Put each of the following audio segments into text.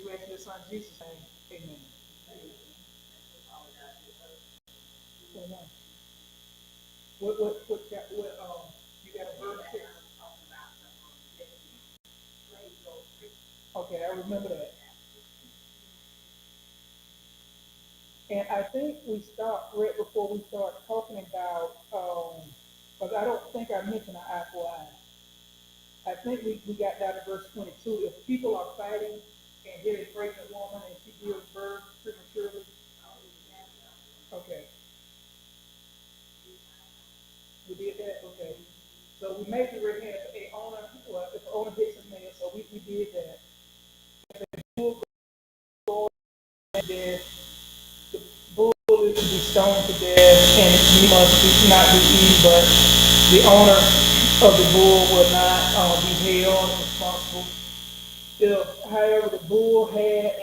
we ask in your son Jesus' name. Amen. Amen. You got a verse here? Okay, I remember that. And I think we start right before we start talking about, because I don't think I mentioned an eye for eye. I think we got down to verse 22. If people are fighting and hit a pregnant woman and she gives birth prematurely, okay, we did that, okay. So we made the red hand a owner, well, if the owner hits a male, so we did that. And then the bull is to be stoned to death, and it must not be eaten, but the owner of the bull will not be held responsible. If, however, the bull had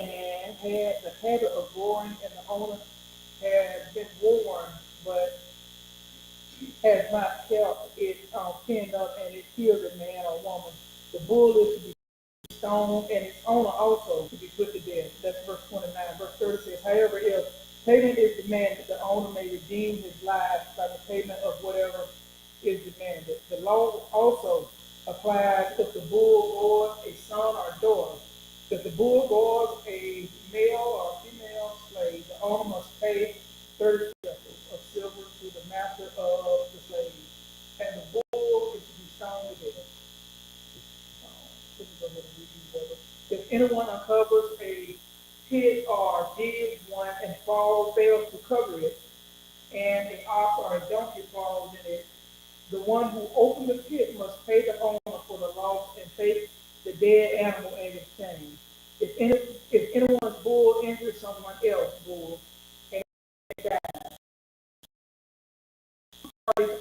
the habit of roaring, and the owner had been warned, but has not kept it pinned up, and it killed a man or woman, the bull is to be stoned, and its owner also to be put to death. That's verse 29. Verse 30 says, however, if payment is demanded, the owner may redeem his life by the payment of whatever is demanded. The law also applies if the bull bores a son or daughter. If the bull bores a male or female slave, the owner must pay 30 shekels of silver to the master of the slave, and the bull is to be stoned to death. If anyone uncovers a pit or digs one and fails to cover it, and an ox or a donkey falls in it, the one who opened the pit must pay the owner for the loss and take the dead animal in exchange. If anyone's bull injures someone else's bull, and parties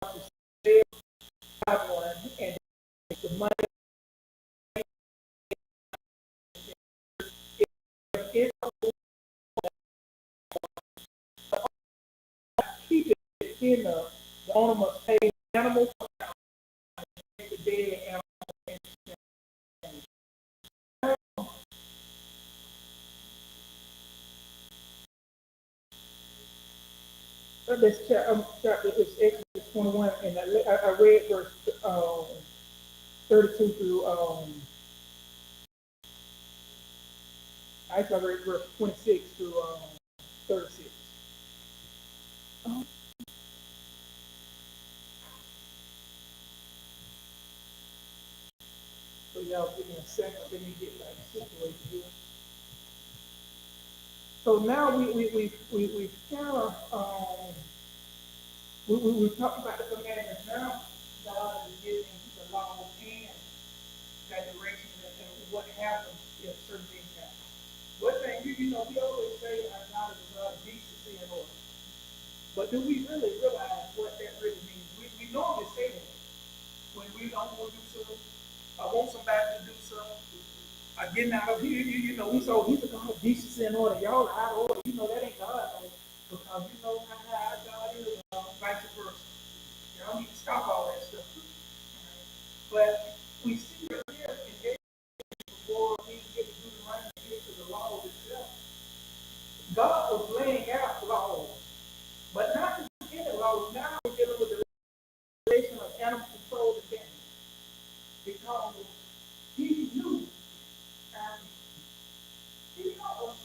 are to sell one, and the money is keep it in the owner must pay the animal for the dead animal. This chapter is Exodus 21, and I read verse 32 through, actually I read verse 26 through 36. So y'all give me a second, let me get like situated here. So now we kind of, we talked about the commandments. Now God is giving the law and that direction and what happens if certain things happen. One thing, we always say our God is a God of decency and order. But do we really realize what that really means? We normally say that when we don't want to do something, I want somebody to do something. I getting out of here, he's a God of decency and order. Y'all are out of order. That ain't God, though. Because how God is, vice versa. Y'all need to stop all that stuff. But we see right here in David before we get to do the right and get to the law itself. God was laying out laws, but not just any laws. Now we're dealing with the relation of animal control and damage. Because he knew, and he knows,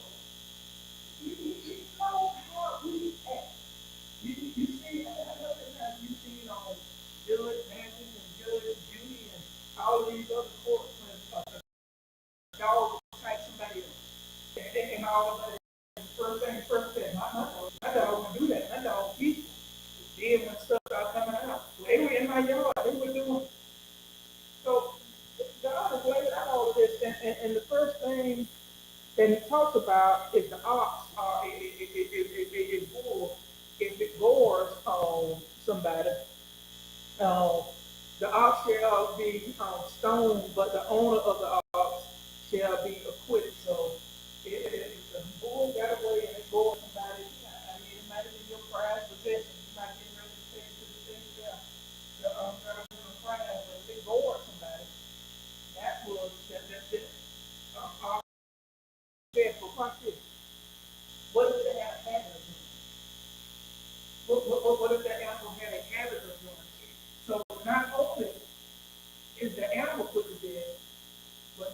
he knows how we act. You see, you've seen on Judge Manson and Judge Judy and all these other courts when a dog attack somebody else. And all of that. First thing, my dog would do that. My dog beat. Then when stuff started coming out, they were in my yard. They were doing. So God has laid out all of this, and the first thing that He talks about is the ox, is bull. If it gores somebody, uh, the ox shall be stoned, but the owner of the ox shall be acquitted. So if the bull got away and it gored somebody, I mean, it might have been your prized possession. You might get ready to take it to the thing there. The prize, but if it gored somebody, that was that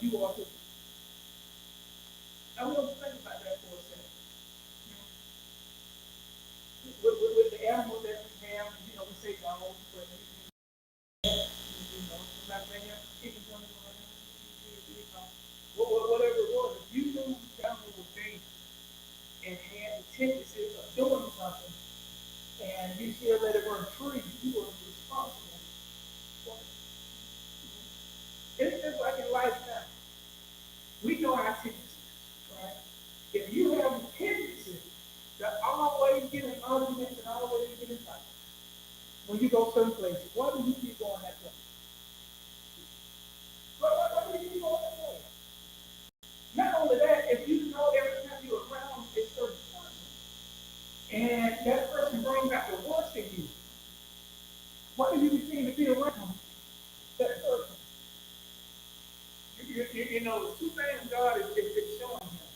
you are to. I want to think about that for a second. With the animals that we have, we say dogs, but sometimes they have chickens on the ground, whatever it was. If you knew the animal was dangerous and had the tendency of doing something, and you still let it run free, you were responsible for it. It's just like in life now. We know our tendencies, right? If you have a tendency to always get in arguments and always get in fights, when you go some places, why do you keep going that way? Why do you keep going that way? Not only that, if you know every time you're around a certain person, and that person brings out the worst in you, why do you continue to be around that person? The two things God is showing him.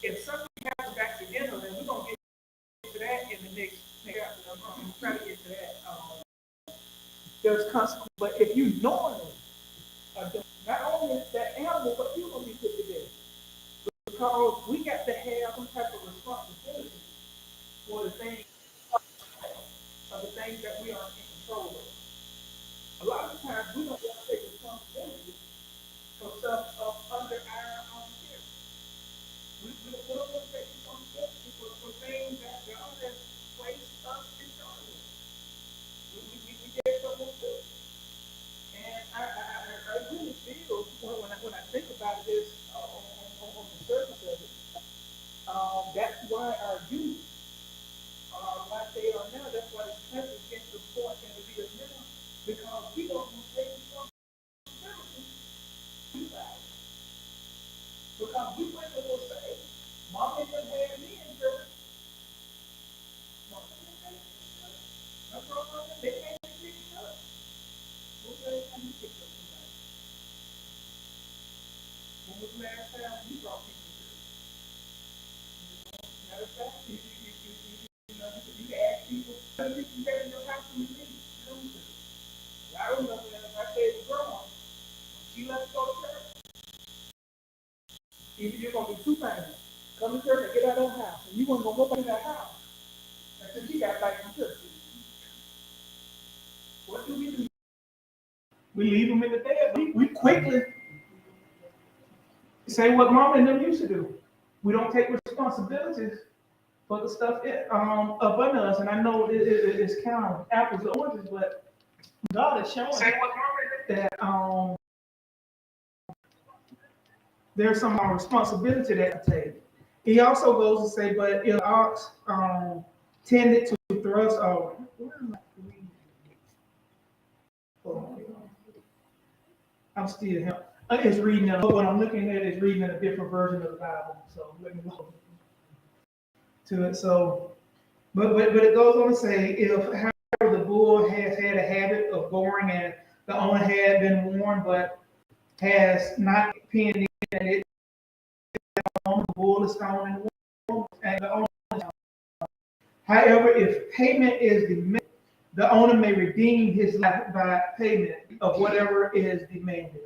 If something happens accidental, then we're going to get to that in the next chapter. I'm going to try to get to that. There's consequences. But if you knowingly are doing, not only that animal, but you're going to be put to death. Because we got to have some type of responsibility for the things that we are in control of. A lot of times we don't want to take responsibility for stuff under our own care. We don't want to take responsibility for things that God has placed us in charge of. We just don't want to. And I really feel when I think about this on the surface of it, that's why our youth are like they are now. That's why this country gets to the point and to be a now, because we don't want to take responsibility. Because we went to go say, Mom and them had me in church. Mom and them had me in church. No problem, they can't be picked up. Who's they can be picked up tonight? When was the last time you brought people to church? Matter of fact, you can ask people, how many people you got in your house when you leave? I remember when I said to grandma, she left to go to church. You're going to be two things. Come to church and get out of the house. And you weren't going to go back in that house until she got back from church. What do? We leave them in the bed. We quickly say what Mom and them used to do. We don't take responsibilities for the stuff up under us. And I know it's kind of apples and oranges, but God is showing that there's some responsibility that I take. He also goes to say, but if ox tended to thrust over. I'm still here. It's reading what I'm looking at is reading in a different version of the Bible. So let me go to it. So, but it goes on to say, if however the bull has had a habit of goring and the owner had been warned, but has not pinned in, and it the bull is thrown in the wall, and the owner is thrown. However, if payment is demanded, the owner may redeem his life by payment of whatever is demanded.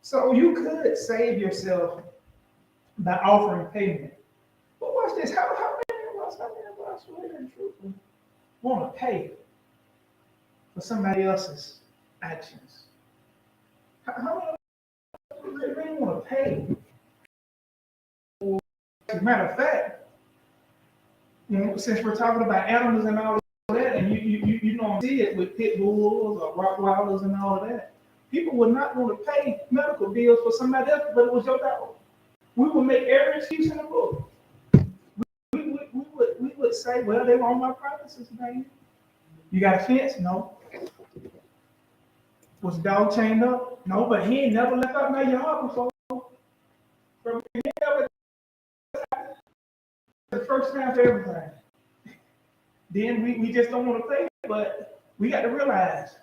So you could save yourself by offering payment. But watch this. How many of us really and truthfully want to pay for somebody else's actions? How many of us really want to pay? As a matter of fact, since we're talking about animals and all that, and you don't see it with pit bulls or rottweilers and all of that, people would not want to pay medical bills for somebody else, but it was your dog. We would make every excuse in the book. We would say, well, they were on my premises, man. You got a fence? No. Was the dog chained up? No, but he ain't never left out my yard before. The first time for everything. Then we just don't want to pay, but we got to realize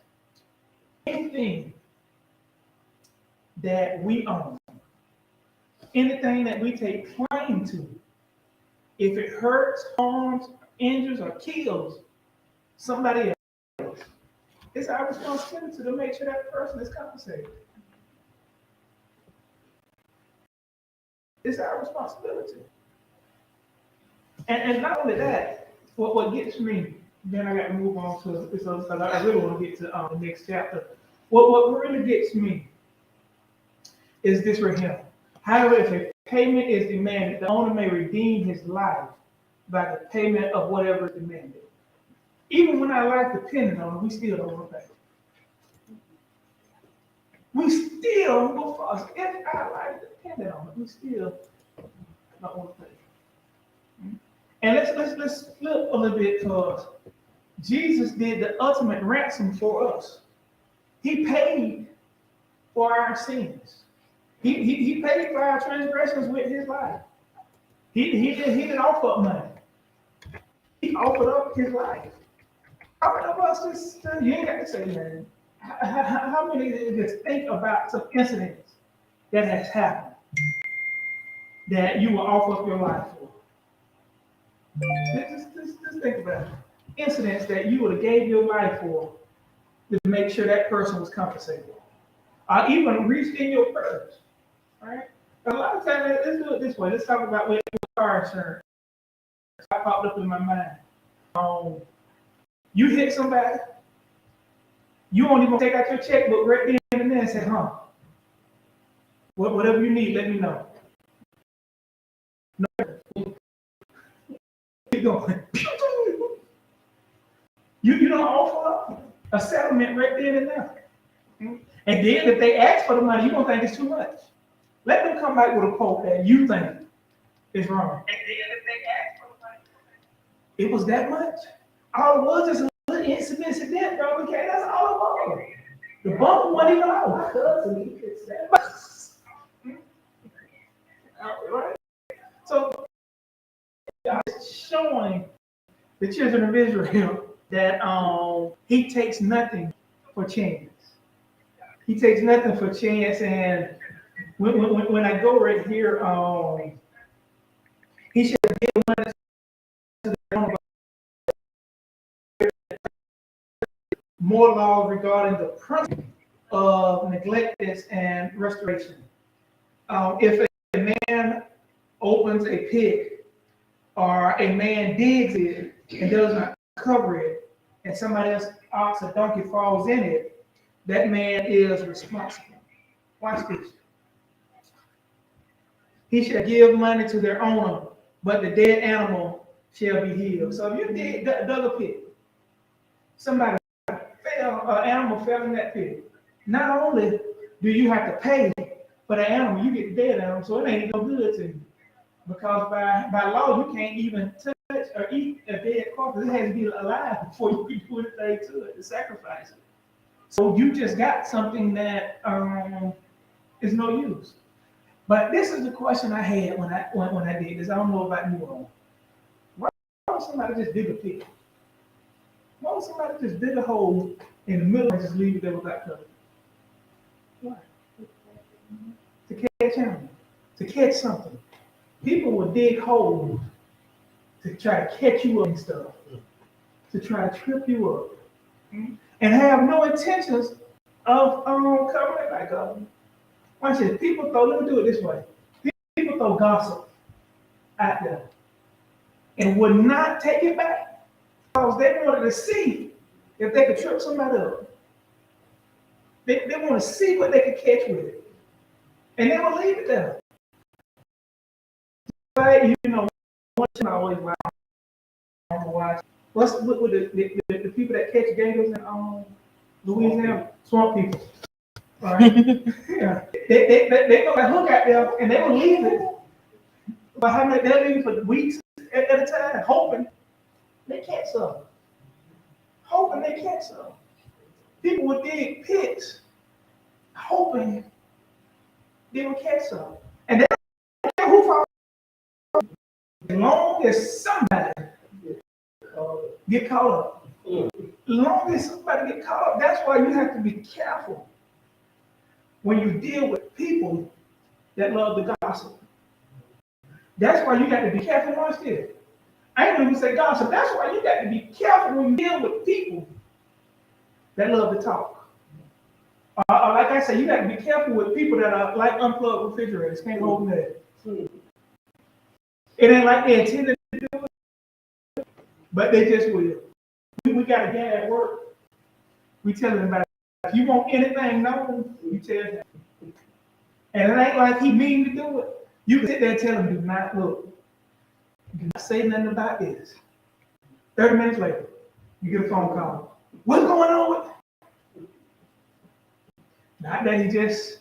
anything that we own, anything that we take claim to, if it hurts, harms, injures, or kills somebody else, it's our responsibility to make sure that person is compensated. It's our responsibility. And not only that, what gets me, then I got to move on to, because I really want to get to the next chapter. What really gets me is this right here. However, if a payment is demanded, the owner may redeem his life by the payment of whatever is demanded. Even when our life depended on it, we still don't want to pay. We still go for us. If our life depended on it, we still don't want to pay. And let's flip a little bit, because Jesus did the ultimate ransom for us. He paid for our sins. He paid for our transgressions with his life. He didn't offer up money. He offered up his life. How many of us just, you ain't got to say, man, how many just think about some incidents that has happened that you will offer up your life for? Just think about it. Incidents that you would have gave your life for to make sure that person was compensated. Or even reached in your purse. Right? A lot of times, let's do it this way. Let's talk about car insurance. That popped up in my mind. You hit somebody, you won't even take out your checkbook right then and there and say, whatever you need, let me know. No. Keep going. You don't offer up a settlement right then and there. And then if they ask for the money, you don't think it's too much. Let them come back with a quote that you think is wrong. And then if they ask for the money, it was that much. All it was is a little incident, bro. Okay, that's all it was. The bumper wasn't even out. My cousin, he fixed that. Right? So, God is showing the children of Israel that he takes nothing for chance. He takes nothing for chance. And when I go right here, he should give money to the owner. More laws regarding the principle of neglectness and restoration. If a man opens a pit or a man digs it and does not cover it, and somebody else, ox or donkey, falls in it, that man is responsible. Watch this. He shall give money to their owner, but the dead animal shall be healed. So if you dug a pit, somebody animal fell in that pit. Not only do you have to pay for the animal, you get the dead animal, so it ain't no good to you. Because by law, you can't even touch or eat a dead corpse. It has to be alive before you can do anything to it, to sacrifice it. So you just got something that is no use. But this is the question I had when I did this. I don't know about you all. Why would somebody just dig a pit? Why would somebody just dig a hole in the middle and just leave it there without covering? Why? To catch animals, to catch something. People will dig holes to try to catch you up and stuff, to try to trip you up, and have no intentions of covering it back up. Watch this. People throw, let me do it this way. People throw gossip out there and would not take it back because they wanted to see if they could trip somebody up. They want to see what they could catch with it. And they will leave it there. But, you know, one thing I always watch. What's with the people that catch gators in Louisiana? Swamp people. All right? Yeah. They go and hook out there and they will leave it. But how many they'll leave it for weeks at a time, hoping they catch some. Hoping they catch some. People would dig pits, hoping they would catch some. And they don't care who falls. As long as somebody get caught up. As long as somebody get caught up, that's why you have to be careful when you deal with people that love the gossip. That's why you got to be careful. Watch this. I ain't even say gossip. That's why you got to be careful when you deal with people that love to talk. Like I said, you got to be careful with people that are like unplugged refrigerators, can't hold that. It ain't like they intended to do it, but they just will. We got a guy at work. We tell him about it. If you want anything known, you tell him. And it ain't like he mean to do it. You can sit there and tell him, do not look. Do not say nothing about this. 30 minutes later, you get a phone call. What's going on with it? Not that he just,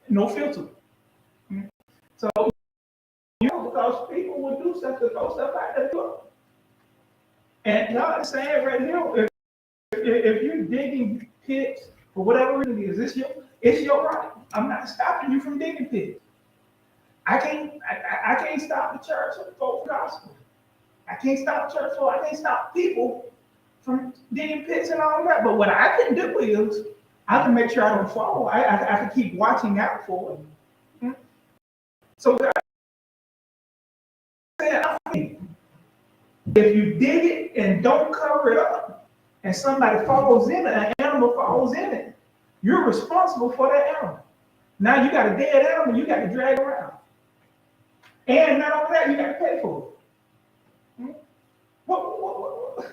no filter. So, because people will do stuff to throw stuff out the door. And God is saying right here, if you're digging pits for whatever it is, it's your right. I'm not stopping you from digging pits. I can't stop the church for the gospel. I can't stop church for. I can't stop people from digging pits and all that. But what I can do is I can make sure I don't fall. I can keep watching out for it. So God said, if you dig it and don't cover it up, and somebody falls in it, an animal falls in it, you're responsible for that animal. Now you got a dead animal you got to drag around. And not only that, you got to pay for it. What?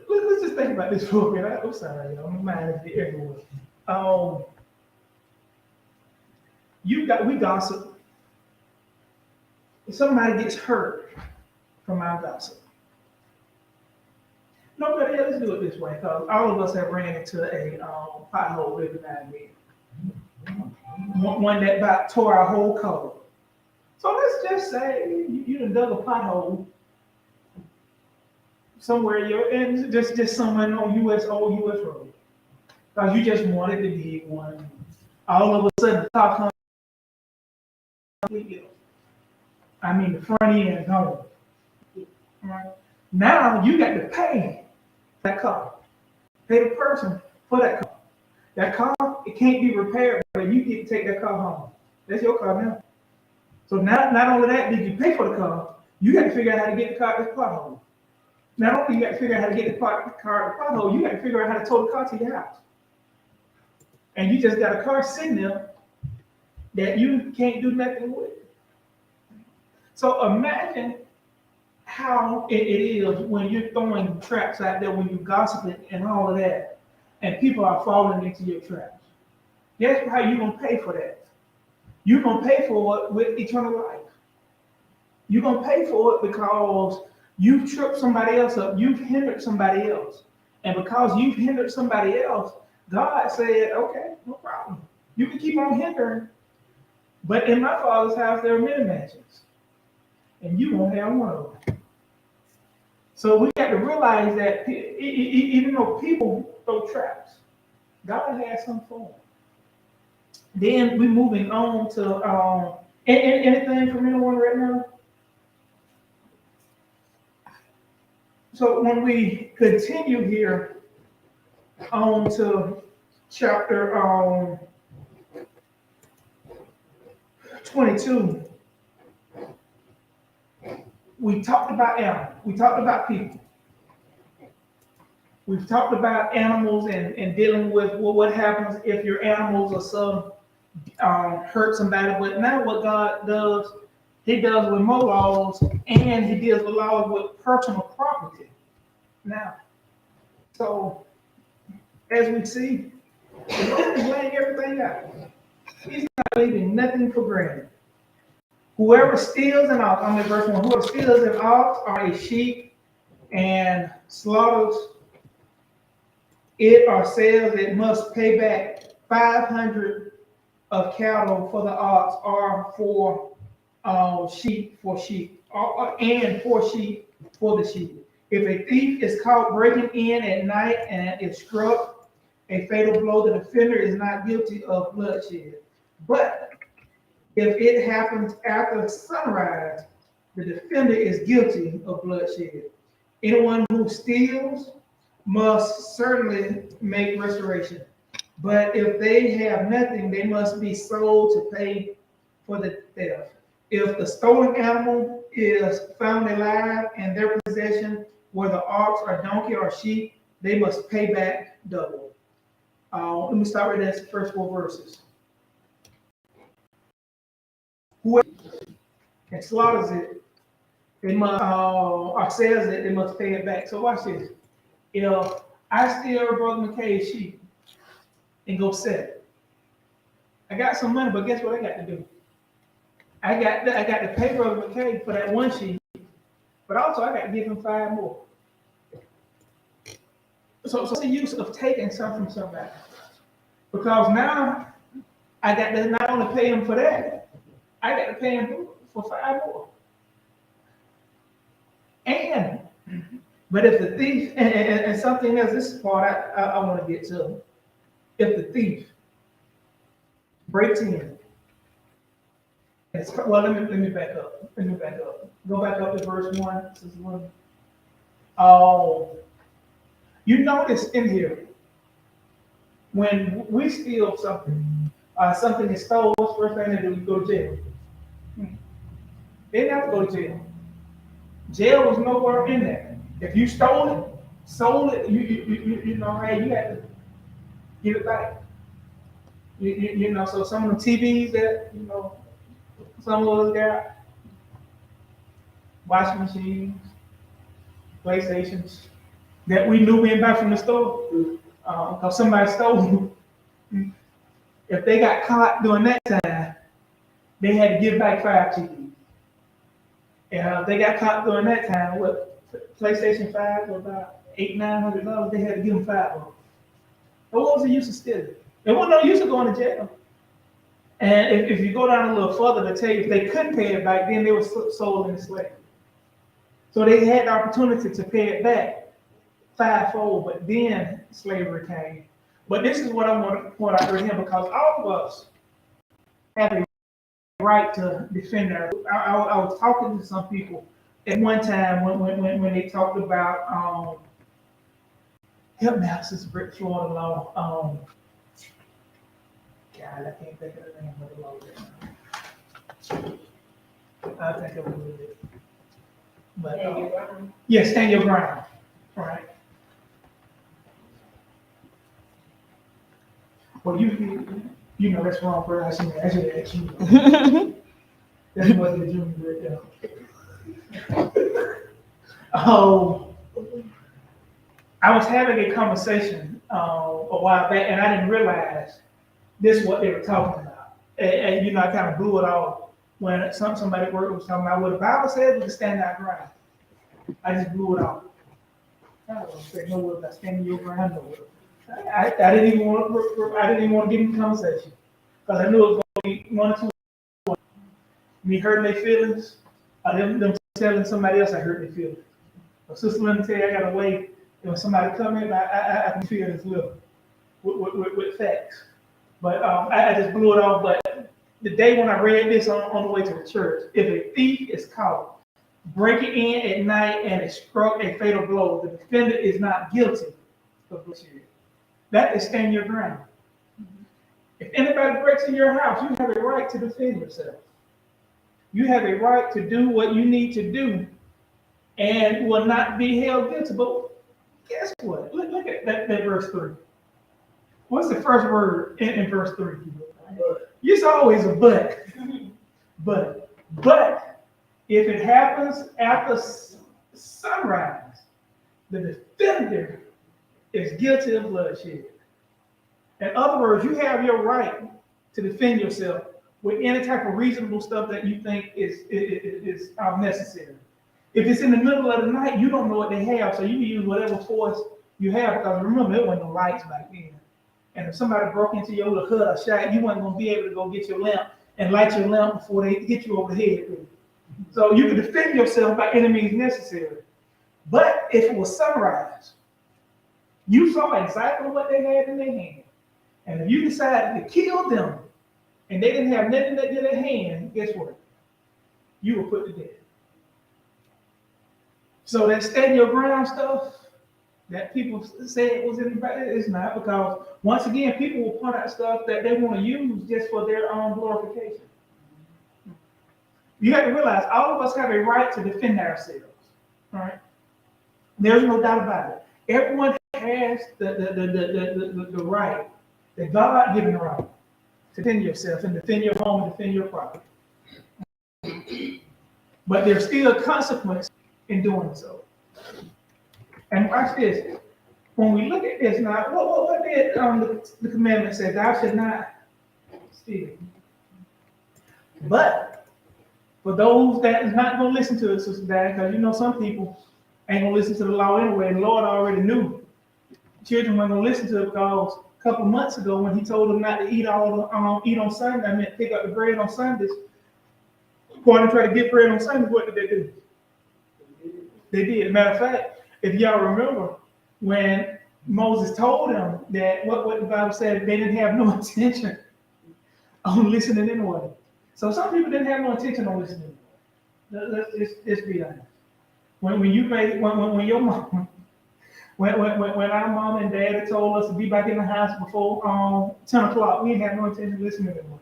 Let's just think about this for a minute. I'm sorry, y'all. My mind is everywhere. We gossip. If somebody gets hurt from our gossip. Nobody else do it this way because all of us have ran into a pothole every now and then. One that about tore our whole car. So let's just say you done dug a pothole somewhere and just somewhere on old US road. Because you just wanted to dig one. All of a sudden the car comes. I mean the front end home. Right? Now you got to pay that car. Pay the person for that car. That car, it can't be repaired, but you get to take that car home. That's your car now. So not only that, did you pay for the car, you got to figure out how to get the car to the pothole. Not only you got to figure out how to get the car to the pothole, you got to figure out how to tow the car to your house. And you just got a car sitting there that you can't do nothing with. So imagine how it is when you're throwing traps out there, when you're gossiping and all of that, and people are falling into your traps. Guess how you're going to pay for that? You're going to pay for it with eternal life. You're going to pay for it because you've tripped somebody else up. You've hindered somebody else. And because you've hindered somebody else, God said, okay, no problem. You can keep on hindering. But in my Father's house, there are many mansions. And you won't have one of them. So we got to realize that even though people throw traps, God has some for them. Then we're moving on to anything from anyone right now? So when we continue here on to chapter 22, we talked about animals. We talked about people. We've talked about animals and dealing with what happens if your animals or some hurt somebody. But now what God does, he does with more laws, and he deals with laws with personal property. Now, so as we see, the Lord is laying everything out. He's not leaving nothing for granted. Whoever steals an ox, I'm in verse 1, whoever steals an ox or a sheep and slaughters it or sells it must pay back 500 of cattle for the ox or for sheep for sheep, and for sheep for the sheep. If a thief is caught breaking in at night and is struck a fatal blow, the offender is not guilty of bloodshed. But if it happens after sunrise, the defender is guilty of bloodshed. Anyone who steals must certainly make restoration. But if they have nothing, they must be sold to pay for the theft. If the stolen animal is found alive and their possession, whether ox or donkey or sheep, they must pay back double. Let me start with the first 4 verses. whoever and slaughters it, they must or sells it, they must pay it back. So watch this. If I steal Brother McKay's sheep and go sell it, I got some money, but guess what I got to do? I got to pay Brother McKay for that one sheep, but also I got to give him 5 more. So what's the use of taking something from somebody? Because now I got to not only pay him for that, I got to pay him for 5 more. But if the thief, and something else, this is part I want to get to. If the thief breaks in, well, let me back up. Go back up to verse 1. This is 1. Oh, you notice in here, when we steal something, something is stolen, what's the first thing they do? You go to jail. They didn't have to go to jail. Jail was nowhere in there. If you stole it, sold it, you know, hey, you had to give it back. You know, so some of the TVs that, you know, some of us got, washing machines, PlayStations, that we knew we didn't buy from the store, because somebody stole them. If they got caught during that time, they had to give back 5 TVs. And if they got caught during that time, what, PlayStation 5 was about $800-900, they had to give them 5 of them. But what was the use of stealing? There wasn't no use of going to jail. And if you go down a little further, to tell you if they couldn't pay it back, then they were sold into slavery. So they had the opportunity to pay it back 5-fold, but then slavery came. But this is what I want to point out right here, because all of us have a right to defend our. I was talking to some people at one time when they talked about help me out, Sister Britt, Florida law. God, I can't think of the name of the law right now. I think of it a little bit. But yeah, stand your ground. All right. Well, you know that's wrong, bro. I should ask you. That's what the junior right there. Oh, I was having a conversation a while back, and I didn't realize this is what they were talking about. And you know, I kind of blew it off when somebody at work was talking about what the Bible says was stand our ground. I just blew it off. I don't say no word about standing your ground. No word. I didn't even want to get in the conversation because I knew it was going to be 1 or 2. Me hurting their feelings, them telling somebody else I hurt their feelings. But Sister, let me tell you, I got to wait. And when somebody come in, I can feel as well with facts. But I just blew it off. But the day when I read this on the way to the church, if a thief is caught breaking in at night and it struck a fatal blow, the defendant is not guilty of bloodshed. That is stand your ground. If anybody breaks in your house, you have a right to defend yourself. You have a right to do what you need to do and will not be held guilty. But guess what? Look at that verse 3. What's the first word in verse 3? It's always a but. But if it happens after sunrise, the defender is guilty of bloodshed. In other words, you have your right to defend yourself with any type of reasonable stuff that you think is necessary. If it's in the middle of the night, you don't know what they have, so you use whatever force you have, because remember, there wasn't no lights back then. And if somebody broke into your little hut or shack, you weren't going to be able to go get your lamp and light your lamp before they hit you over the head. So you can defend yourself by any means necessary. But if it was sunrise, you saw exactly what they had in their hand. And if you decided to kill them and they didn't have nothing in their hand, guess what? You were put to death. So that stand your ground stuff that people say it was in the Bible, it's not, because once again, people will point out stuff that they want to use just for their own glorification. You have to realize all of us have a right to defend ourselves. All right? There's no doubt about it. Everyone has the right, the God-given right, to defend yourself and defend your home and defend your property. but there's still consequence in doing so. And watch this. When we look at this now, what did the commandment say? Thou should not steal. But for those that is not going to listen to it, Sister Dad, because you know some people ain't going to listen to the law anyway, and the Lord already knew children weren't going to listen to it because a couple months ago when he told them not to eat eat on Sunday, I mean pick up the bread on Sundays, going to try to get bread on Sundays, what did they do? They did. Matter of fact, if y'all remember, when Moses told them that what the Bible said, they didn't have no intention on listening anyway. So some people didn't have no intention on listening. Let's be honest. When your mom, when our mom and dad told us to be back in the house before 10 o'clock, we didn't have no intention of listening anymore.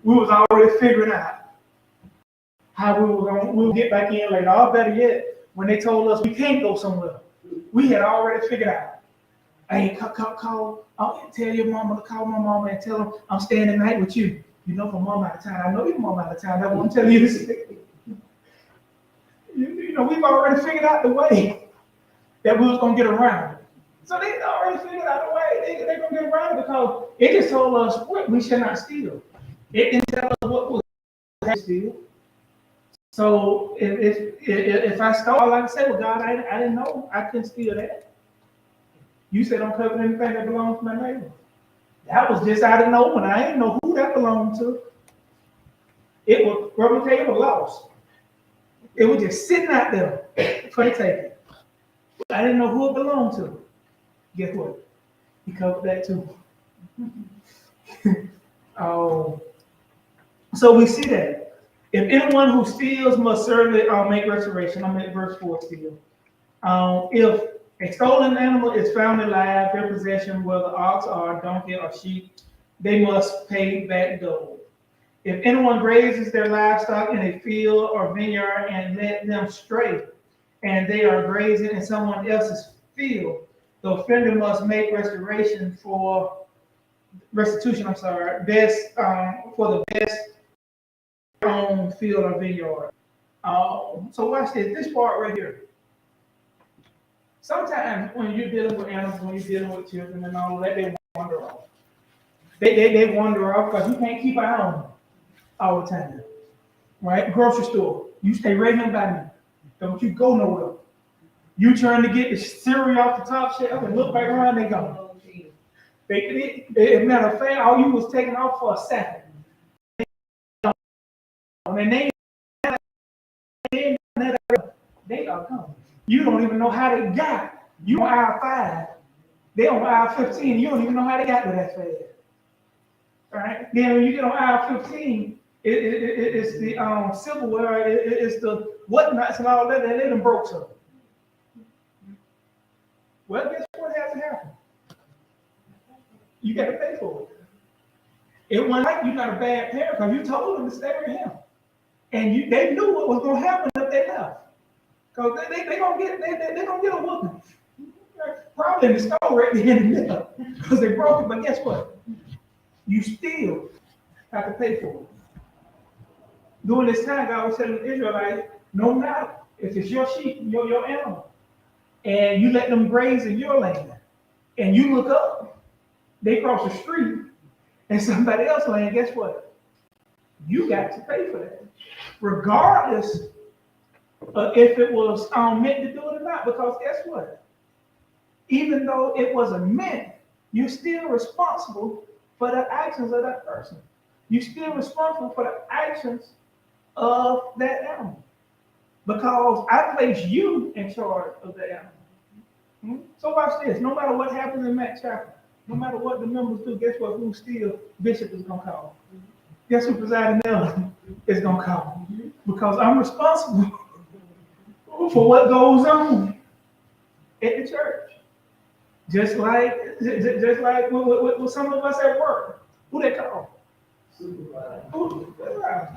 We was already figuring out how we'll get back in later. Or better yet, when they told us we can't go somewhere, we had already figured out. Hey, tell your mama to call my mama and tell them I'm staying the night with you. You know, from mom out of town. I know your mom out of town. That's what I'm telling you to say. You know, we've already figured out the way that we was gonna get around it. So they already figured out the way they're gonna get around it because it just told us what we should not steal. It didn't tell us what was to steal. So if I stole, all I can say, well, God, I didn't know I couldn't steal that. You said don't covet anything that belongs to my neighbor. That was just out of nowhere. I didn't know who that belonged to. It was replicable lost. It was just sitting out there for the taking. I didn't know who it belonged to. Guess what? He covered that too. So we see that. If anyone who steals must certainly make restoration. I'm at verse 4 still. If a stolen animal is found alive, their possession, whether ox or donkey or sheep, they must pay back double. If anyone grazes their livestock in a field or vineyard and let them stray, and they are grazing in someone else's field, the offender must make restitution for the best own field or vineyard. So watch this. This part right here. Sometimes when you're dealing with animals, when you're dealing with children and all that, they wander off. They wander off because you can't keep an eye on them all the time. Right? Grocery store. You stay right here by me. Don't you go nowhere. You trying to get the cereal off the top shelf and look back around, they gone. As a matter of fact, all you was taking off for a second. And they are coming. You don't even know how they got. You on aisle 5. They on aisle 15. You don't even know how they got to that fast. Right? Then when you get on aisle 15, it's the silverware, it's the whatnots and all that they done broke some. Well, guess what has to happen? You got to pay for it. It wasn't like you're not a bad parent because you told them to stay with him. And they knew what was going to happen if they left. Because they're going to get a whooping. Probably in the store right there in the middle. Because they broke it. But guess what? You still have to pay for it. During this time, God was telling the Israelites, no matter if it's your sheep, your animal, and you let them graze in your land, and you look up, they cross the street, and somebody else's land, guess what? You got to pay for that. Regardless of if it was meant to do it or not, because guess what? Even though it wasn't meant, you're still responsible for the actions of that person. You're still responsible for the actions of that animal. Because I place you in charge of the animal. So watch this. No matter what happens in McChapel, no matter what the members do, guess what? Who still Bishop is going to call? Guess who presiding elder is going to call? Because I'm responsible for what goes on at the church. Just like with some of us at work. Who they call? Supervisor.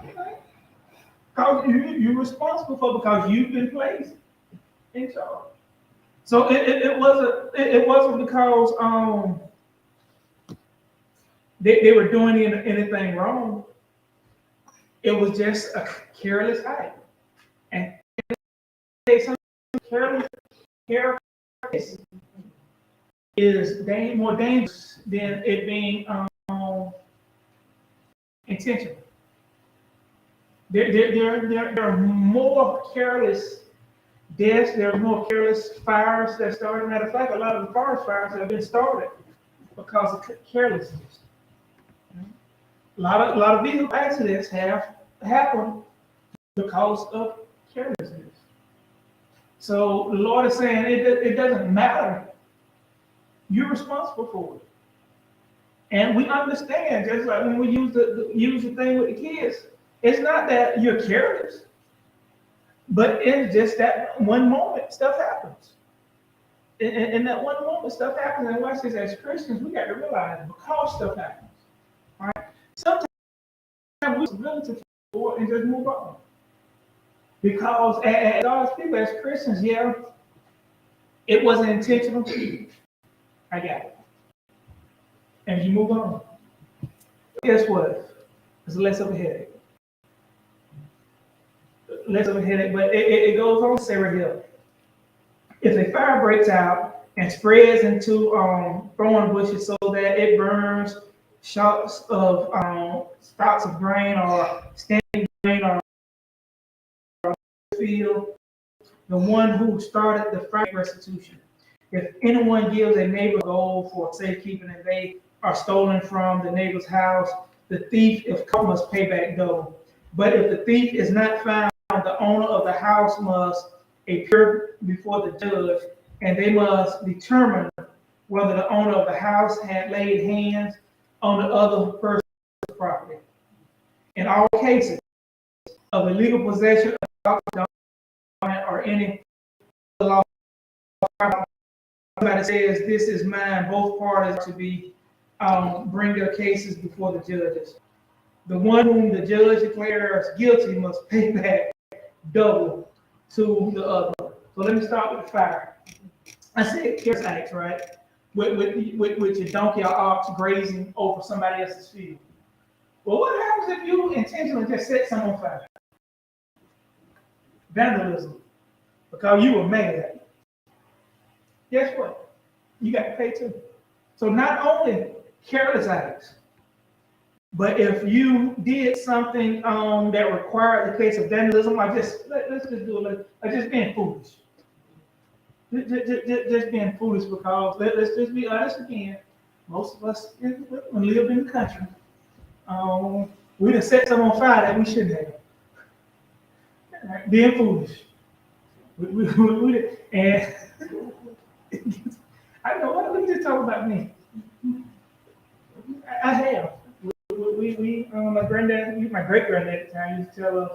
Because you're responsible for because you've been placed in charge. So it wasn't because they were doing anything wrong. It was just a careless act. And they say careless is more dangerous than it being intentional. There are more careless deaths, there are more careless fires that started. Matter of fact, a lot of the forest fires have been started because of carelessness. A lot of vehicle accidents have happened because of carelessness. So the Lord is saying it doesn't matter. You're responsible for it. And we understand, just like when we use the thing with the kids, it's not that you're careless, but it's just that one moment stuff happens. In that one moment stuff happens, and watch this, as Christians, we got to realize because stuff happens. All right? Sometimes we really to forward and just move on. Because as God's people, as Christians, yeah, it wasn't intentional. I got it. And you move on. Guess what? It's less of a headache. Less of a headache, but it goes on, Sarah Hill. If a fire breaks out and spreads into thorn bushes so that it burns stalks of grain or standing grain or field, the one who started the fire restitution. If anyone gives a neighbor gold for safekeeping and they are stolen from the neighbor's house, the thief, if caught, must pay back double. But if the thief is not found, the owner of the house must appear before the judge, and they must determine whether the owner of the house had laid hands on the other person's property. In all cases of illegal possession of or any law, somebody says this is mine, both parties to be bring their cases before the judges. The one whom the judge declares guilty must pay back double to the other. So let me start with the fire. I said careless acts, right? With your donkey or ox grazing over somebody else's field. Well, what happens if you intentionally just set someone on fire? Vandalism. Because you were mad. Guess what? You got to pay too. So not only careless acts, but if you did something that required the case of vandalism, like let's just do it, like just being foolish. Just being foolish because let's just be honest again. Most of us live in the country. We done set someone on fire that we shouldn't have. Right? Being foolish. And I know what. Let me just talk about me. I have. My granddad, my great granddad at the time used to tell us,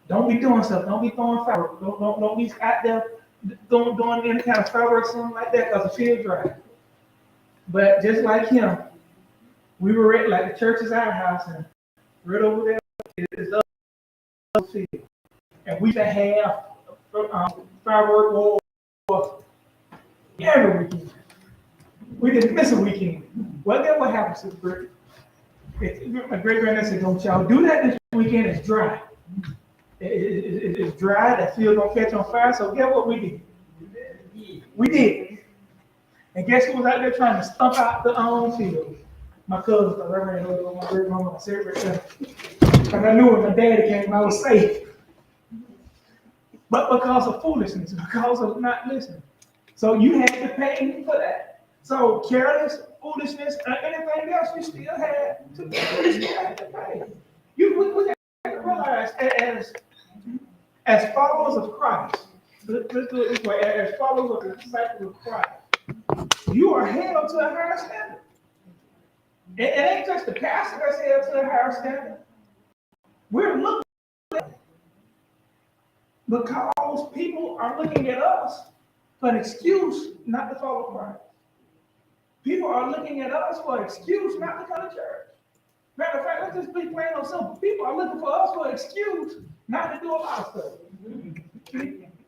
don't be doing stuff, don't be throwing fireworks, don't be out there doing any kind of fireworks, something like that, because the field dry. But just like him, we were at, like, the church is our house, and right over there is the other field. And we used to have firework war every weekend. We didn't miss a weekend. Well, then what happens to the brick? My great granddad said, don't y'all do that this weekend, it's dry. It's dry, that field gonna catch on fire, so guess what we did? We did. And guess who was out there trying to stump out the field? My cousin, the Reverend, my great grandma, my secretary. Because I knew when my daddy came, I was safe. But because of foolishness, because of not listening. So you had to pay for that. So careless, foolishness, anything else, you still had to pay. We got to realize as followers of Christ, let's do it this way, as followers of the disciples of Christ, you are held to a higher standard. It ain't just the pastor that's held to a higher standard. We're looking at it because people are looking at us for an excuse not to follow Christ. People are looking at us for an excuse not to come to church. Matter of fact, let's just be plain and simple. People are looking for us for an excuse not to do a lot of stuff.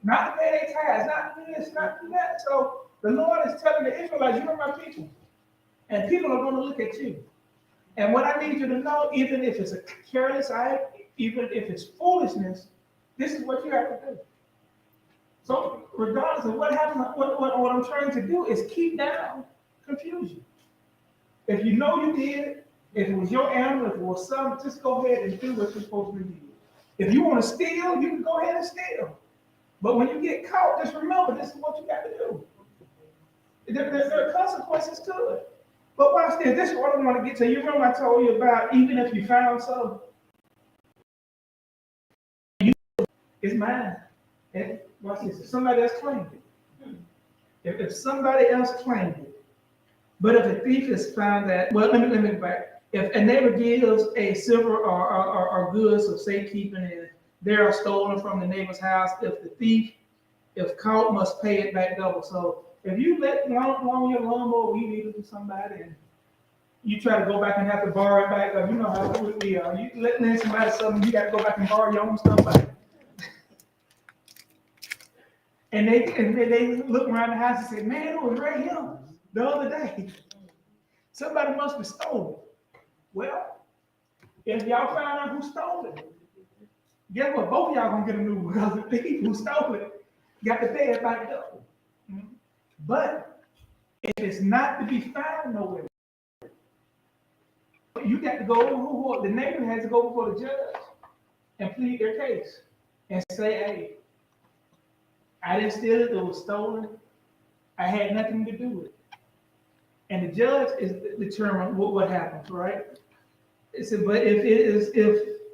Not to pay their tithes, not to do this, not to do that. So the Lord is telling the Israelites, you are my people. And people are going to look at you. And what I need you to know, even if it's a careless act, even if it's foolishness, This is what you have to do. So regardless of what happens, what I'm trying to do is keep down confusion. If you know you did, if it was your animal, if it was something, just go ahead and do what you're supposed to do. If you want to steal, you can go ahead and steal. But when you get caught, just remember this is what you got to do. There are consequences to it. But watch this. This is what I want to get to. You remember I told you about even if you found something, it's mine. And watch this. If somebody else claimed it, if somebody else claimed it, but if a thief has found that, well, let me go back. If a neighbor gives a silver or goods of safekeeping and they are stolen from the neighbor's house, if the thief, if caught, must pay it back double. So if you let loan your lawnmower, we leave it to somebody, and you try to go back and have to borrow it back, you know how we are. You letting somebody something, you got to go back and borrow your own stuff back. And they look around the house and say, man, it was right here the other day. Somebody must have stolen it. Well, if y'all find out who stole it, guess what? Both of y'all gonna get a new one because the thief who stole it got to pay it back double. But if it's not to be found nowhere, you got to go, the neighbor has to go before the judge and plead their case and say, hey, I didn't steal it, it was stolen. I had nothing to do with it. And the judge is determined what happens, right? It said, but if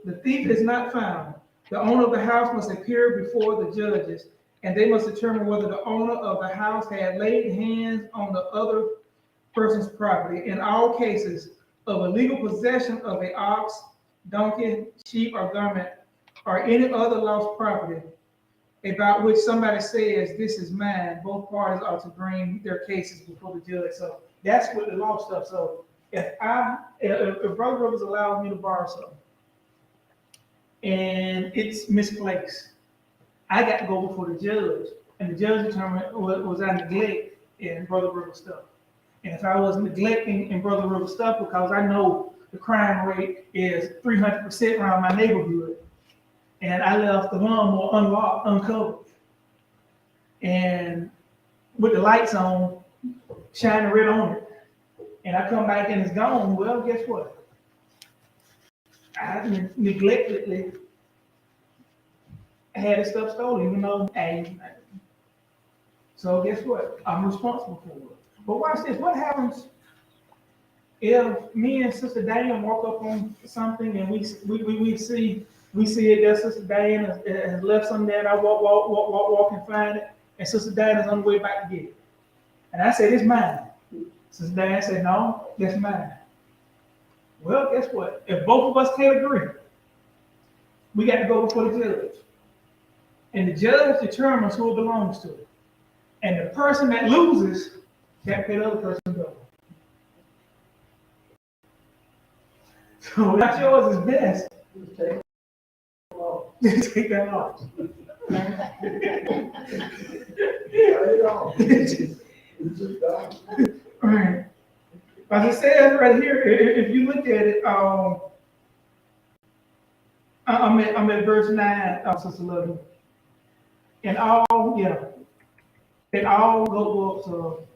the thief is not found, the owner of the house must appear before the judges, and they must determine whether the owner of the house had laid hands on the other person's property. In all cases of illegal possession of an ox, donkey, sheep, or garment, or any other lost property, about which somebody says, this is mine, both parties are to bring their cases before the judge. So that's what the law stuff. So if Brother Rivers allows me to borrow something and it's misplaced, I got to go before the judge, and the judge determined was I neglect in Brother Rivers stuff. And if I was neglecting in Brother Rivers stuff because I know the crime rate is 300% around my neighborhood, and I left the lawnmower unlocked, uncovered, and with the lights on, shining red on it, and I come back and it's gone, well, guess what? I neglectedly had the stuff stolen, even though so guess what? I'm responsible for it. But watch this. What happens if me and Sister Diane walk up on something and we see it that Sister Diane has left something there, and I walk and find it, and Sister Diane is on the way back to get it. And I said, it's mine. Sister Diane said, no, that's mine. Well, guess what? If both of us can't agree, we got to go before the judge. And the judge determines who it belongs to. And the person that loses, got to pay the other person double. So not yours is best. Take that off. All right. As it says right here, if you look at it, I'm at verse 9 of Sister Loving. And all go up to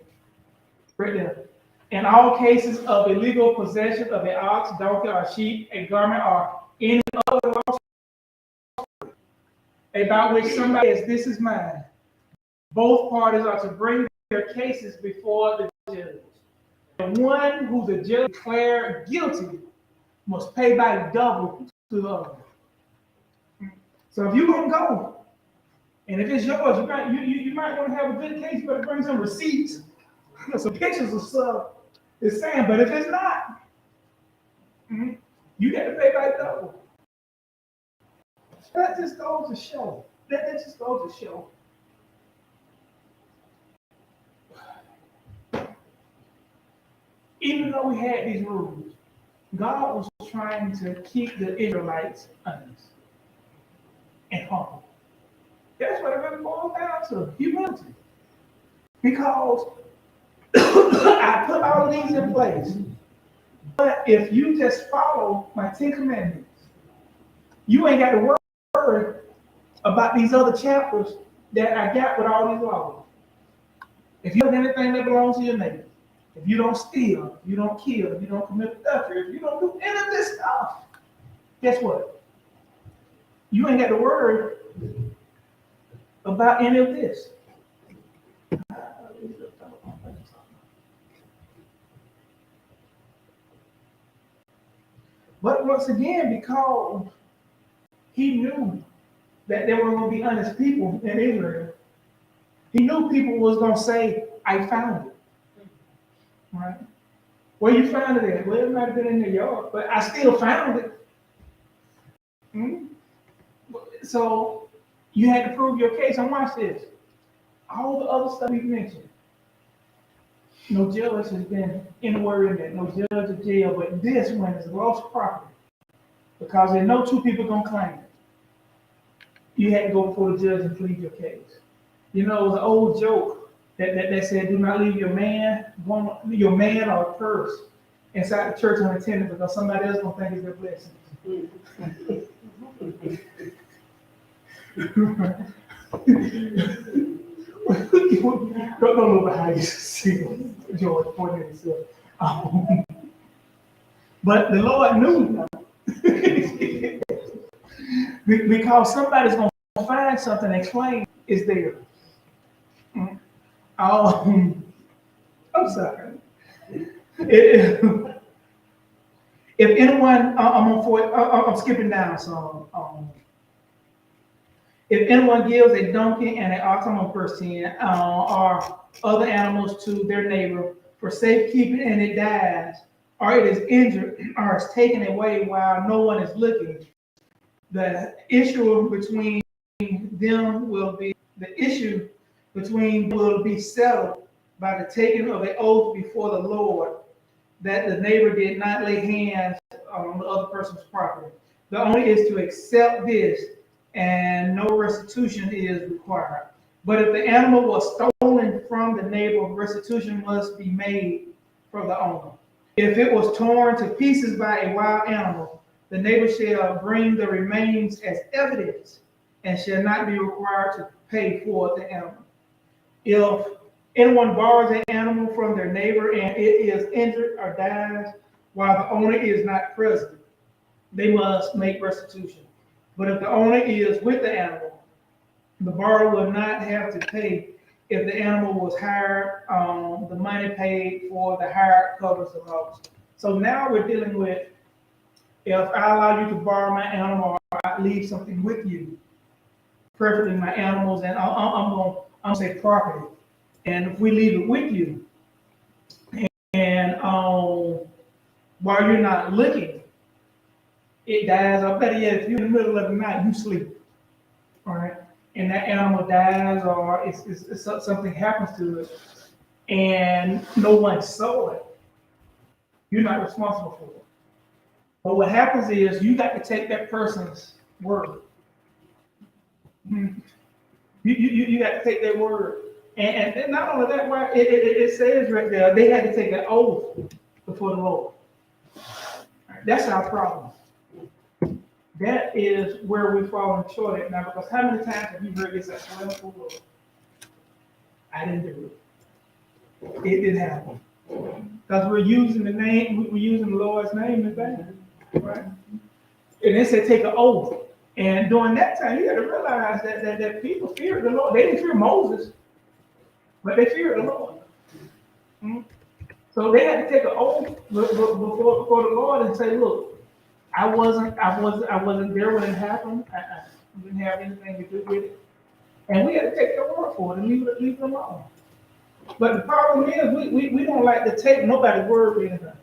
right there. In all cases of illegal possession of an ox, donkey, or sheep, a garment, or any other lost about which somebody says, this is mine, both parties are to bring their cases before the judge. The one who the judge declared guilty must pay back double to the other. So if you're gonna go, and if it's yours, you might want to have a good case, you better bring some receipts, some pictures of stuff. It's saying, but if it's not, you got to pay back double. That just goes to show. That just goes to show. Even though we had these rules, God was trying to keep the Israelites honest and humble. That's what it really boils down to, humility. Because I put all of these in place. But if you just follow my 10 commandments, you ain't got to worry about these other chapters that I got with all these laws. If you have anything that belongs to your neighbor, if you don't steal, if you don't kill, if you don't commit adultery, if you don't do any of this stuff, guess what? You ain't got to worry about any of this. But once again, because he knew that there were going to be honest people in Israel, he knew people was going to say, I found it. Right? Where you found it at? Well, it might have been in New York, but I still found it. Hmm? So you had to prove your case. And watch this. All the other stuff we mentioned, no judge has been anywhere in that, no judge or jail, but this one is lost property because they know two people going to claim it. You had to go before the judge and plead your case. You know, it was an old joke that said, do not leave your man or a purse inside the church unattended because somebody else going to think it's their blessing. Don't know how you see George pointing at himself. But the Lord knew because somebody's going to find something and claim it's there. I'm sorry. If anyone, I'm skipping down. So, if anyone gives a donkey and an ox, I'm on verse 10, or other animals to their neighbor for safekeeping and it dies, or it is injured, or is taken away while no one is looking, the issue between them will be settled by the taking of an oath before the Lord that the neighbor did not lay hands on the other person's property. The only is to accept this, and no restitution is required. But if the animal was stolen from the neighbor, restitution must be made for the owner. If it was torn to pieces by a wild animal, the neighbor shall bring the remains as evidence and shall not be required to pay for the animal. If anyone borrows an animal from their neighbor and it is injured or dies while the owner is not present, they must make restitution. But if the owner is with the animal, the borrower will not have to pay if the animal was hired. The money paid for the hire covers the loss. So now we're dealing with if I allow you to borrow my animal or I leave something with you, preferably my animals, and I'm going to say property. And if we leave it with you, and while you're not looking, it dies. I better yet, if you're in the middle of the night, you sleep, all right, and that animal dies or it's something happens to it, and no one saw it, you're not responsible for it. But what happens is you got to take that person's word. You got to take their word. And not only that, right, it says right there, they had to take an oath before the Lord. That's our problem. That is where we're falling short at now, because how many times have you heard this at well, Lord, I didn't do it. It didn't happen. Because we're using the name, we're using the Lord's name in vain, right? And it said take an oath. And during that time, you got to realize that people feared the Lord. They didn't fear Moses, but they feared the Lord. So they had to take an oath before the Lord and say, look, I wasn't there when it happened. I didn't have anything to do with it. And we had to take their word for it and leave it alone. But the problem is we don't like to take nobody's word for anything.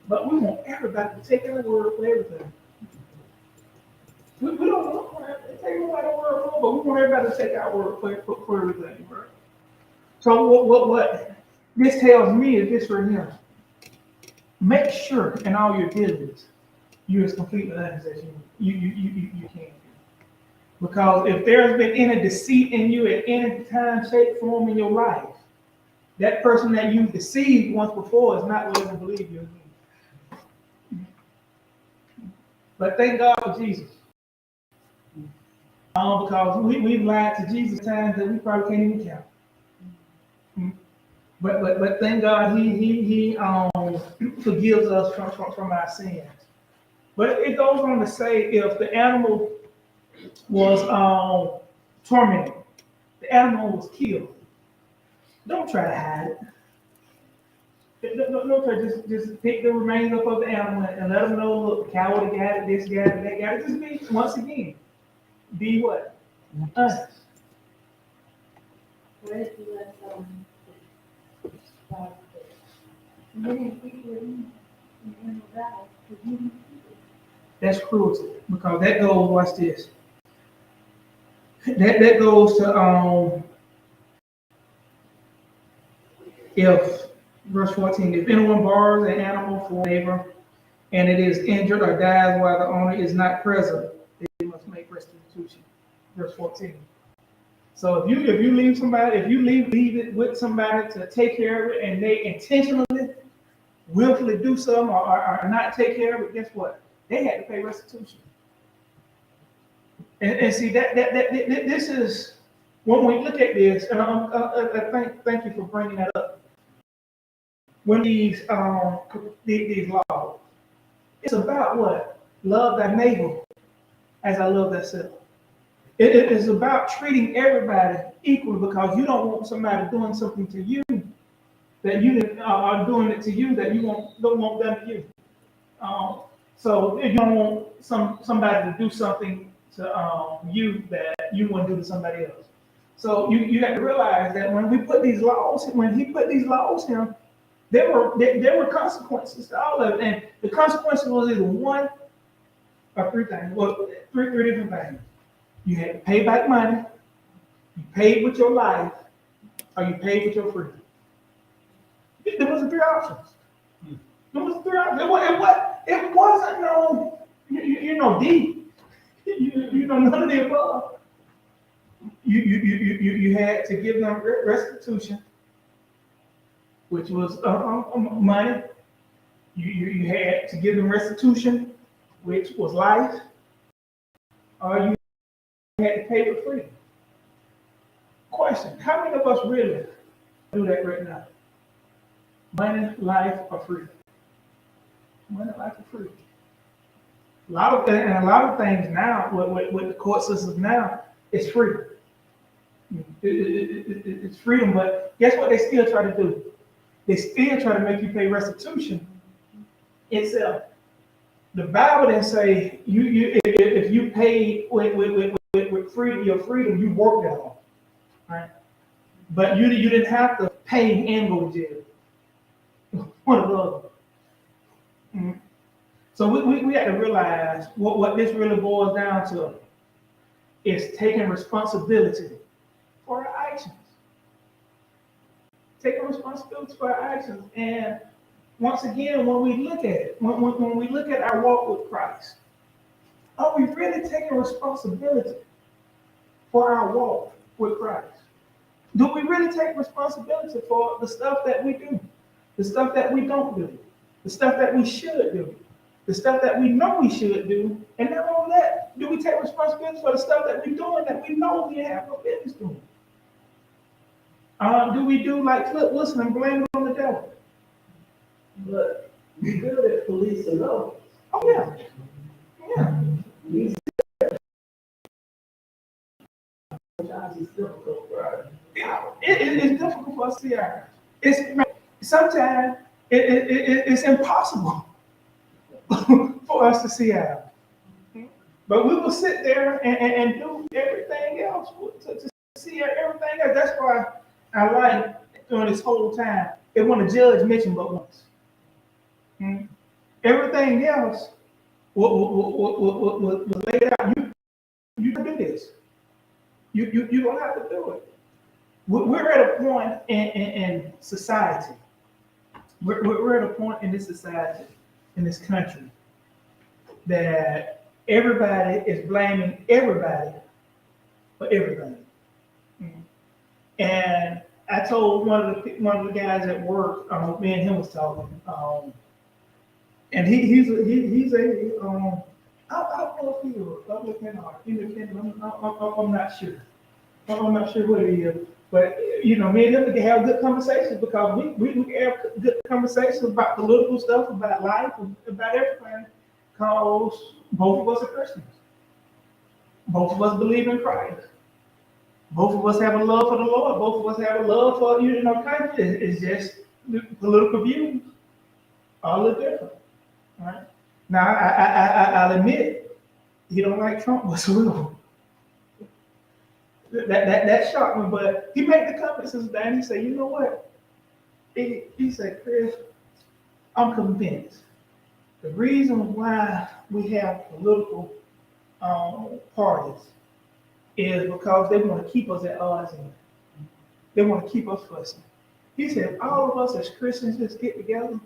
But we want everybody to take their word for everything. We don't want to take nobody's word for it, but we want everybody to take our word for everything, right? So what this tells me is this for him. Make sure in all your dealings you're as completely honest as you can be. Because if there's been any deceit in you at any time, shape, form in your life, that person that you deceived once before is not willing to believe you again. But thank God for Jesus. Because we've lied to Jesus times that we probably can't even count. Mm. But thank God he forgives us from our sins. But it goes on to say if the animal was tormented, the animal was killed. Don't try to hide it. Don't try just pick the remains up of the animal and let them know, look, the cow would have got it, this got it, that got it. Just be, once again, be what? Honest. Where did you let and then people in the valley, That's cruelty because that goes. Watch this. That goes to if verse 14. If anyone borrows an animal for a neighbor and it is injured or dies while the owner is not present, they must make restitution. Verse 14. So if you leave somebody, if you leave it with somebody to take care of it, and they intentionally, willfully do something or not take care of it, guess what? They had to pay restitution. And see that this is when we look at this, and I thank you for bringing that up. When these laws, it's about what? Love thy neighbor as I love thyself. It is about treating everybody equally because you don't want somebody doing something to you that you are doing it to you that you don't want done to you. So you don't want somebody to do something to you that you want to do to somebody else. So you have to realize that when we put these laws, when he put these laws here, there were consequences to all of it, and the consequences was either one or three things. Well, three different things. You had to pay back money, you paid with your life, or you paid with your freedom. There was the three options. There was three options. It wasn't no, deep. None of the above. You had to give them restitution, which was money. You had to give them restitution, which was life, or you had to pay with freedom. Question: how many of us really do that right now? Money, life, or freedom? Money, life, or freedom? A lot of things now, with the court systems now, it's freedom. It's freedom, but guess what they still try to do? They still try to make you pay restitution itself. The Bible didn't say if you paid with freedom, your freedom, you worked it off, right? But you didn't have to pay and go to jail. One of those. Mm-hmm. So we have to realize what this really boils down to is taking responsibility for our actions. Taking responsibility for our actions. And once again, when we look at it, when we look at our walk with Christ, are we really taking responsibility for our walk with Christ? Do we really take responsibility for the stuff that we do, the stuff that we don't do, the stuff that we should do, the stuff that we know we should do, and not only that, do we take responsibility for the stuff that we're doing that we know we have no business doing? Do we do like Flip Wilson and blame it on the devil? But we good at police and law. Oh yeah, yeah. Sometimes it's difficult, right? It's difficult for us to see our. Sometimes it's impossible for us to see out. But we will sit there and do everything else to see everything else. That's why I like during this whole time, it wasn't a judge mentioned but once. Everything else was laid out. You can do this. You don't have to do it. We're at a point in society. We're at a point in this society, in this country, that everybody is blaming everybody for everything. And I told one of the guys at work, me and him was talking, and he's a I don't know if you're Republican or independent. I'm not sure. I'm not sure what it is. But, me and him can have good conversations because we can have good conversations about political stuff, about life, and about everything. Because both of us are Christians. Both of us believe in Christ. Both of us have a love for the Lord. Both of us have a love for, country. It's just the political views are a little different. Right? Now, I'll admit, he don't like Trump whatsoever. That shocked me, but he made the comment since then. He said, you know what? He said, Chris, I'm convinced. The reason why we have political parties is because they want to keep us at odds and they want to keep us fussing. He said, if all of us as Christians just get together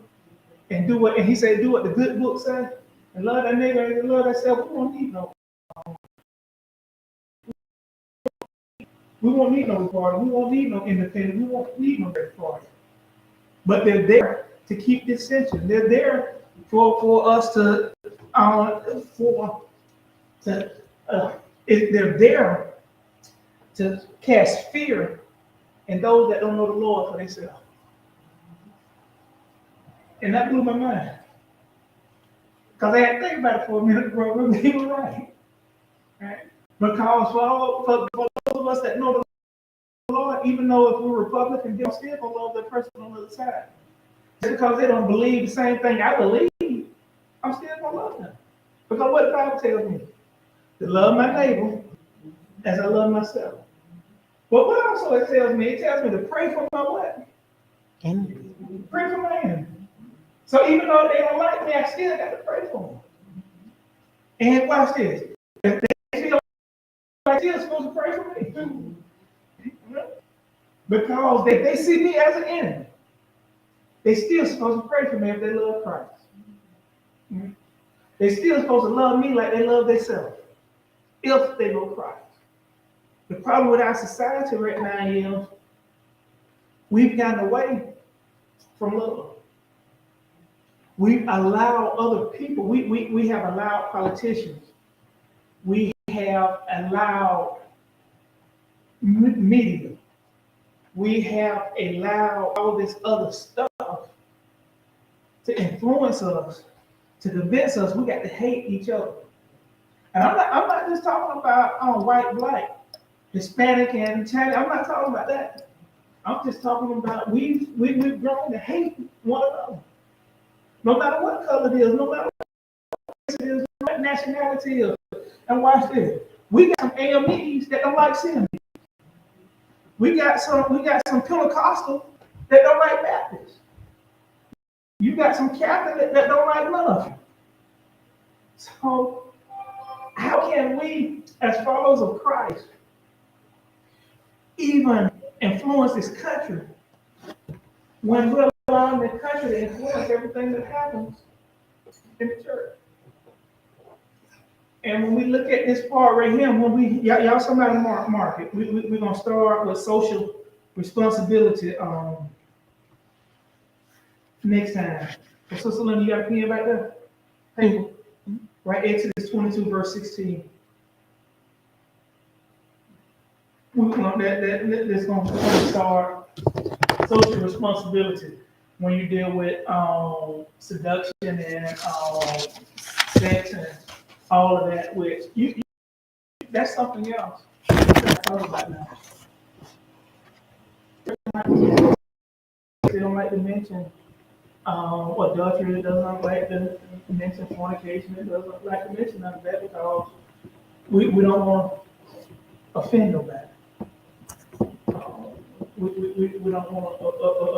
and and he said, do what the good book says, and love that neighbor and love ourselves, we won't need no party, we won't need no independent, we won't need no third party. But they're there to keep dissension. They're there for us to they're there to cast fear in those that don't know the Lord for themselves. And that blew my mind. Because I had to think about it for a minute, bro. He was right. Right? Because for those of us that know the Lord, even though if we're Republican, they'll still gonna love that person on the other side. Just because they don't believe the same thing I believe, I'm still gonna love them. Because what the Bible tells me, to love my neighbor as I love myself. But what also it tells me to pray for my what? Enemy. Pray for my enemy. So even though they don't like me, I still got to pray for them. And watch this. If they feel like they're supposed to pray for me. Because if they see me as an enemy, they still supposed to pray for me if they love Christ. They still supposed to love me like they love themselves. If they know Christ. The problem with our society right now is we've gotten away from love. We allow other people, we have allowed politicians, we have allowed media, we have allowed all this other stuff to influence us, to convince us we got to hate each other. And I'm not just talking about white, black, Hispanic, and Chinese. I'm not talking about that. I'm just talking about we've grown to hate one another. No matter what color it is, no matter what it is, what nationality is. And watch this. We got some AMEs that don't like seeing me. We got some Pentecostals that don't like Baptists. You got some Catholics that don't like none of you. So how can we, as followers of Christ, even influence this country when we're allowing the country to influence everything that happens in the church? And when we look at this part right here, y'all somebody mark it. We're gonna start with social responsibility next time. So Sister Linda, you got a pen back there? Hey, right, Exodus 22, verse 16. That's gonna start social responsibility when you deal with seduction and sex and all of that, which that's something else. I thought about now. They don't like to mention adultery. It doesn't like to mention fornication. It doesn't like to mention none of that because we don't want to offend nobody. We don't want to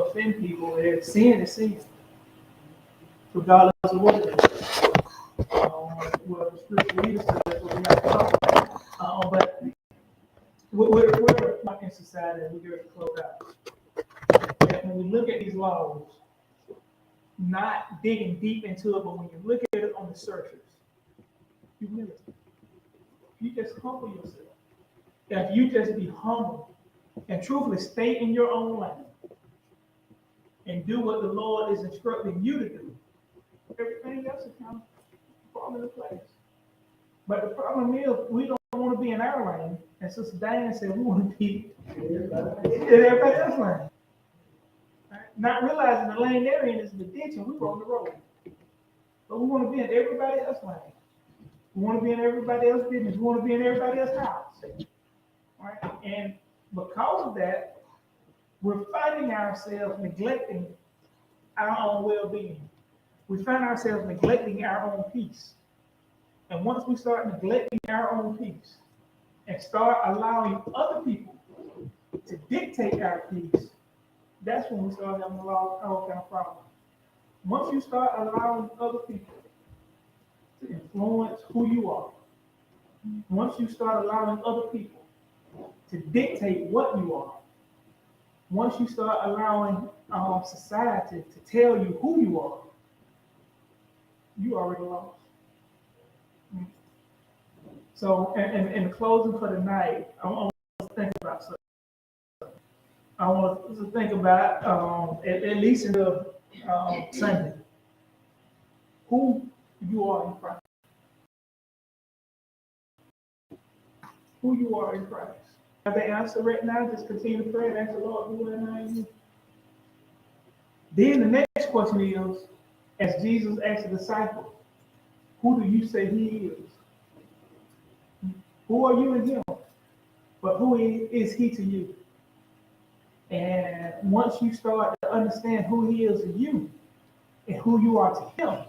offend people. Sin is sin, regardless of what it is. Well, the spiritual leaders say that's what we have to talk about. But we're a fucking society and we're going to close out. And when we look at these laws, not digging deep into it, but when you look at it on the surface, humility. You just humble yourself. If you just be humble and truthfully stay in your own lane and do what the Lord is instructing you to do, everything else is going to fall into place. But the problem is, we don't want to be in our lane, and Sister Diane said we want to be in everybody else's lane. Right? Not realizing the lane they're in is the ditch, and we were on the road. But we want to be in everybody else's lane. We want to be in everybody else's business. We want to be in everybody else's house. Right? And because of that, we're finding ourselves neglecting our own well-being. We find ourselves neglecting our own peace. And once we start neglecting our own peace and start allowing other people to dictate our peace, that's when we start having all kind of problems. Once you start allowing other people to influence who you are, once you start allowing other people to dictate what you are, once you start allowing society to tell you who you are, you already lost. So, in closing for the night, I want to think about something. I want us to think about, at least in the Sunday, who you are in Christ. Who you are in Christ. Have the answer right now? Just continue to pray and ask the Lord, who am I in you? Then the next question is, as Jesus asked the disciples, who do you say he is? Who are you in him? But who is he to you? And once you start to understand who he is to you and who you are to him,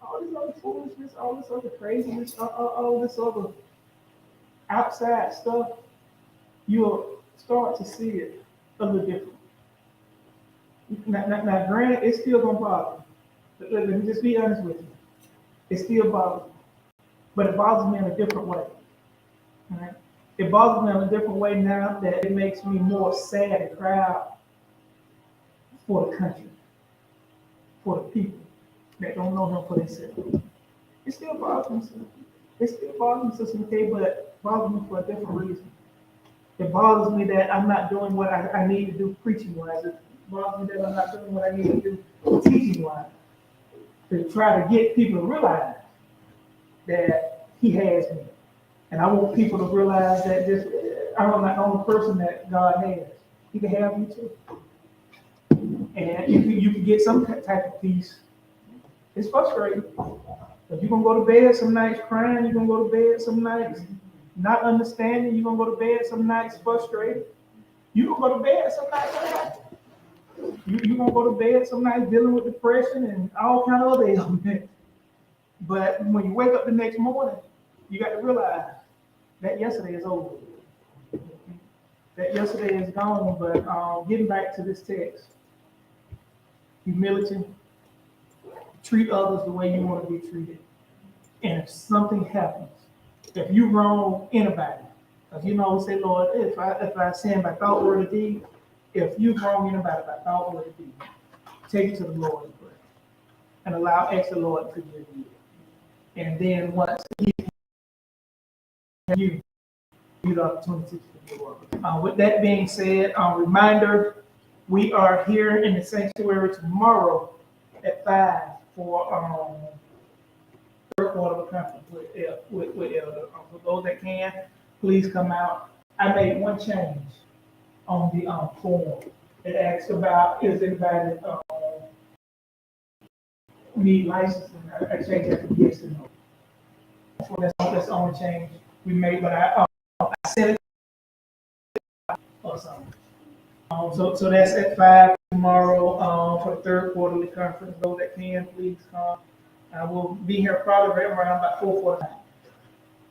all this other foolishness, all this other craziness, all this other outside stuff, you'll start to see it a little different. Now granted, it's still gonna bother me. Let me just be honest with you. It still bothers me, but it bothers me in a different way. Right? It bothers me in a different way now that it makes me more sad and cry out for the country, for the people that don't know him for themselves. It still bothers me. It still bothers me, Sister McChapel, but it bothers me for a different reason. It bothers me that I'm not doing what I need to do preaching-wise. It bothers me that I'm not doing what I need to do teaching-wise. To try to get people to realize that he has me. And I want people to realize that just I'm not the only person that God has. He can have you too. And you can get some type of peace. It's frustrating. But you're going to go to bed some nights crying. You're going to go to bed some nights not understanding. You're going to go to bed some nights frustrated. You're going to go to bed some nights unhappy. You're going to go to bed some nights dealing with depression and all kind of other ailments. But when you wake up the next morning, you got to realize that yesterday is over. That yesterday is gone. But getting back to this text, humility, treat others the way you want to be treated. And if something happens, if you wrong anybody, because we say, Lord, if I sin by thought, word, or deed, if you wrong anybody by thought, word, or deed, take it to the Lord in prayer and ask the Lord to forgive you. And then once He you the opportunity to forgive others. With that being said, reminder, we are here in the sanctuary tomorrow at 5 for third quarter conference with Elder. For those that can, please come out. I made one change on the form. It asks about is anybody need licensing. I changed that to yes and no. So that's the only change we made. But I said it or something. So that's at 5 tomorrow for the third quarterly conference. Those that can, please come. I will be here probably right around about 4:45.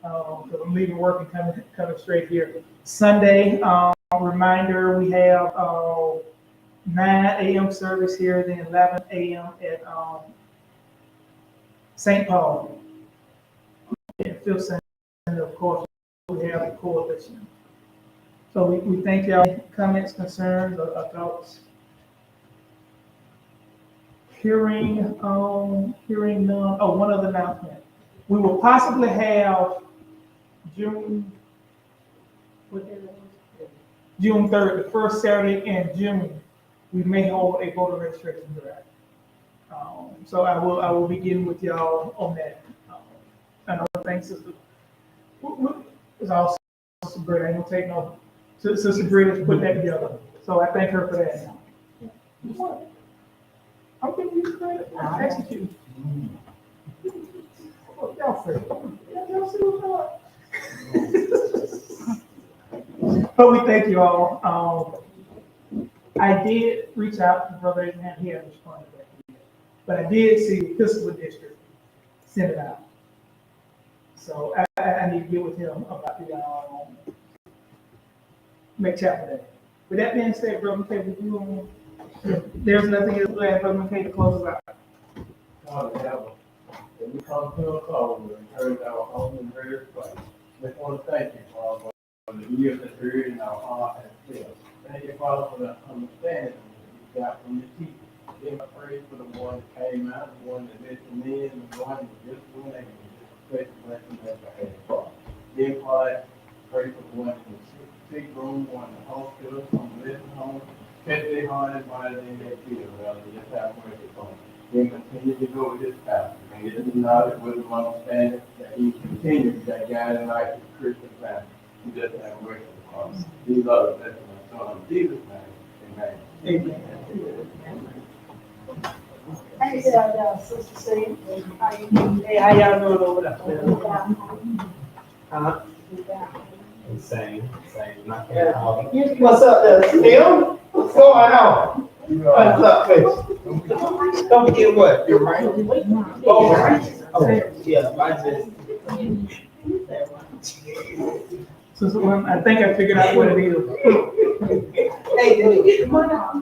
So I'm leaving work and coming straight here. Sunday, reminder, we have 9 a.m. service here, then 11 a.m. at St. Paul. And Fifth Center, of course, we have the coalition. So we thank y'all. Comments, concerns, or thoughts? Hearing none. Oh, one other announcement. We will possibly have June 3rd, the first Saturday in June. We may hold a voter registration drive. So I will be getting with y'all on that. and other things, Sister, it's all Sister Britta, I ain't gonna take no, Sister Britta's put that together, so I thank her for that. I'm giving you credit, I execute. Oh, y'all fair. Y'all see what's up? But we thank you all. I did reach out to Brother Abraham, he hasn't responded back yet. But I did see the Episcopal District send it out. So I need to get with him about the McChapel Day. With that being said, Brother McKay, would you, there's nothing else to add, Brother McKay, to close us out. When we come to a close, we encourage our home and various places. Just want to thank you, Father, for the years that you're in our heart and spirit. Thank you, Father, for the understanding that you got from the teacher. Then I pray for the one that came out, the one that listened in, and the one that was just doing it, just special blessing that you had, Father. Then, Father, pray for the one in the sick room, one in the hospital, some living home. Catch their heart and mind in their field, rather just have mercy upon them. Then continue to go with this path. And get the knowledge, wisdom, understanding that he continues that guiding light to the Christian family. He just have mercy upon us. These are the blessings of my son, in Jesus' name. Amen. Hey, Sister Sam, how you doing? Hey, how y'all doing over there? Huh? Same. Not What's up there, Tim? What's going on? What's up, bitch? Don't forget what? You're right. Oh, right. Okay. Yeah, I just. So I think I figured out what it is. Hey, come on.